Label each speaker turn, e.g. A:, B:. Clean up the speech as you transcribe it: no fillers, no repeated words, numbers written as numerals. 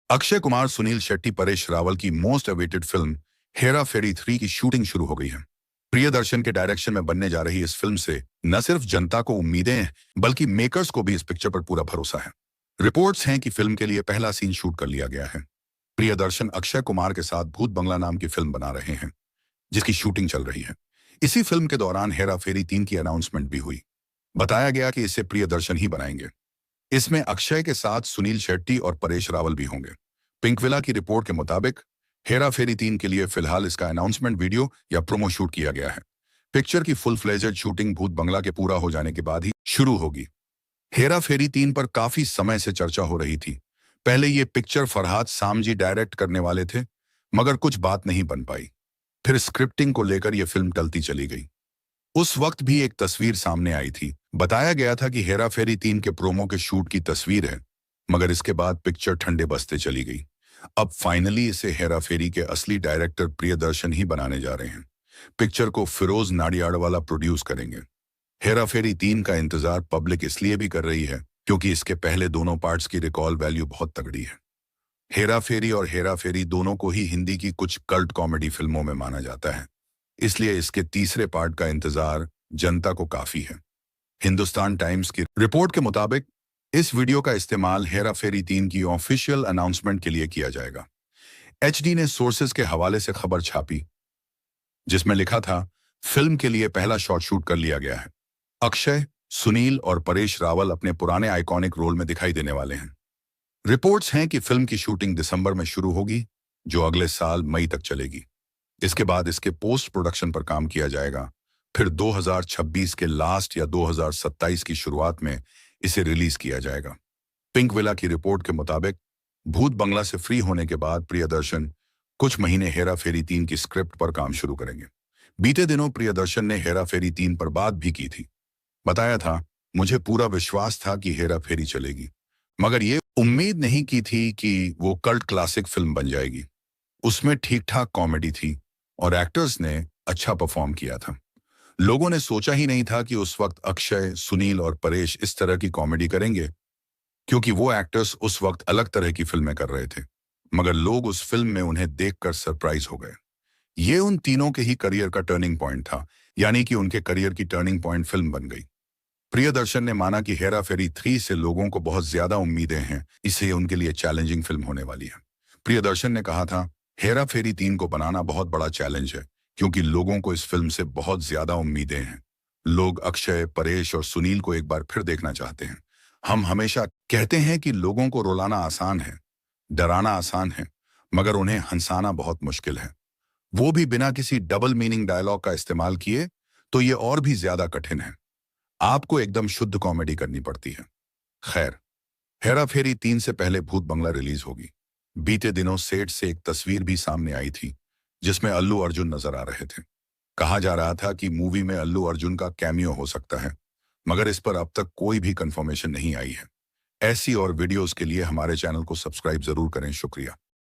A: अक्षय कुमार, सुनील शेट्टी, परेश रावल की most awaited film Hera फेरी 3 की shooting शुरू हो गई है। प्रियदर्शन के डायरेक्शन में बनने जा रही इस फिल्म से न सिर्फ जनता को उम्मीदें हैं, बल्कि मेकर्स को भी इस पिक्चर पर पूरा भरोसा है। रिपोर्ट्स हैं कि फिल्म के लिए पहला सीन शूट कर लिया गया है। प्रियदर्शन अक्षय कुमार के साथ भूत बंगला नाम की फिल्म बना रहे हैं, जिसकी शूटिंग चल रही है। इसी फिल्म के दौरान हेरा फेरी 3 की अनाउंसमेंट भी हुई। बताया गया कि इसे प्रियदर्शन ही बनाएंगे। इसमें अक्षय के साथ सुनील शेट्टी और परेश रावल भी होंगे। पिंकविला की रिपोर्ट के मुताबिक हेरा फेरी 3 के लिए फिलहाल इसका अनाउंसमेंट वीडियो या प्रोमो शूट किया गया है। पिक्चर की फुल फ्लेजेड शूटिंग भूत बंगला के पूरा हो जाने के बाद ही शुरू होगी। हेरा फेरी 3 पर काफी समय से चर्चा हो रही थी। पहले ये पिक्चर फरहाद सामजी डायरेक्ट करने वाले थे, मगर कुछ बात नहीं बन पाई। फिर स्क्रिप्टिंग को लेकर यह फिल्म टलती चली गई। उस वक्त भी एक तस्वीर सामने आई थी। बताया गया था कि हेरा फेरी 3 के प्रोमो के शूट की तस्वीर है, मगर इसके बाद पिक्चर ठंडे बस्ते चली गई। अब फाइनली इसे हेरा फेरी के असली डायरेक्टर प्रियदर्शन ही बनाने जा रहे हैं। पिक्चर को फिरोज नाडियाडवाला प्रोड्यूस करेंगे। हेरा फेरी 3 का इंतजार पब्लिक इसलिए भी कर रही है क्योंकि इसके पहले दोनों पार्ट्स की रिकॉल वैल्यू बहुत तगड़ी है। हेरा फेरी और हेरा फेरी दोनों को ही हिंदी की कुछ कल्ट कॉमेडी फिल्मों में माना जाता है, इसलिए इसके तीसरे पार्ट का इंतजार जनता को काफी है। हिंदुस्तान टाइम्स की रिपोर्ट के मुताबिक इस वीडियो का इस्तेमाल हेरा फेरी 3 की ऑफिशियल अनाउंसमेंट के लिए किया जाएगा। एचडी ने सोर्सेज के हवाले से खबर छापी, जिसमें लिखा था, फिल्म के लिए पहला शॉट शूट कर लिया गया है। अक्षय, सुनील और परेश रावल अपने पुराने आइकॉनिक रोल में दिखाई देने वाले हैं। रिपोर्ट्स हैं कि फिल्म की शूटिंग दिसंबर में शुरू होगी, जो अगले साल मई तक चलेगी। इसके बाद इसके पोस्ट प्रोडक्शन पर काम किया जाएगा। फिर 2026 के लास्ट या 2027 की शुरुआत में इसे रिलीज किया जाएगा। पिंकविला की रिपोर्ट के मुताबिक भूत बंगला से फ्री होने के बाद प्रियदर्शन कुछ महीने हेरा फेरी 3 की स्क्रिप्ट पर काम शुरू करेंगे। बीते दिनों प्रियदर्शन ने हेरा फेरी 3 पर बात भी की थी। बताया था, मुझे पूरा विश्वास था कि हेरा फेरी चलेगी, मगर ये उम्मीद नहीं की थी कि वो कल्ट क्लासिक फिल्म बन जाएगी। उसमें ठीक ठाक कॉमेडी थी और एक्टर्स ने अच्छा परफॉर्म किया था। लोगों ने सोचा ही नहीं था कि उस वक्त अक्षय, सुनील और परेश इस तरह की कॉमेडी करेंगे, क्योंकि वो एक्टर्स उस वक्त अलग तरह की फिल्में कर रहे थे। मगर लोग उस फिल्म में उन्हें देखकर सरप्राइज हो गए। ये उन तीनों के ही करियर का टर्निंग पॉइंट था, यानी कि उनके करियर की टर्निंग पॉइंट फिल्म बन गई। प्रियदर्शन ने माना कि हेरा फेरी 3 से लोगों को बहुत ज्यादा उम्मीदें हैं, इसलिए उनके लिए चैलेंजिंग फिल्म होने वाली है। प्रियदर्शन ने कहा था, हेरा फेरी 3 को बनाना बहुत बड़ा चैलेंज है, क्योंकि लोगों को इस फिल्म से बहुत ज्यादा उम्मीदें हैं। लोग अक्षय, परेश और सुनील को एक बार फिर देखना चाहते हैं। हम हमेशा कहते हैं कि लोगों को रुलाना आसान है, डराना आसान है, मगर उन्हें हंसाना बहुत मुश्किल है, वो भी बिना किसी डबल मीनिंग डायलॉग का इस्तेमाल किए, तो ये और भी ज्यादा कठिन है। आपको एकदम शुद्ध कॉमेडी करनी पड़ती है। खैर, हेरा फेरी 3 से पहले भूत बंगला रिलीज होगी। बीते दिनों सेट से एक तस्वीर भी सामने आई थी, जिसमें अल्लू अर्जुन नजर आ रहे थे। कहा जा रहा था कि मूवी में अल्लू अर्जुन का कैमियो हो सकता है, मगर इस पर अब तक कोई भी कंफर्मेशन नहीं आई है। ऐसी और वीडियोस के लिए हमारे चैनल को सब्सक्राइब जरूर करें। शुक्रिया।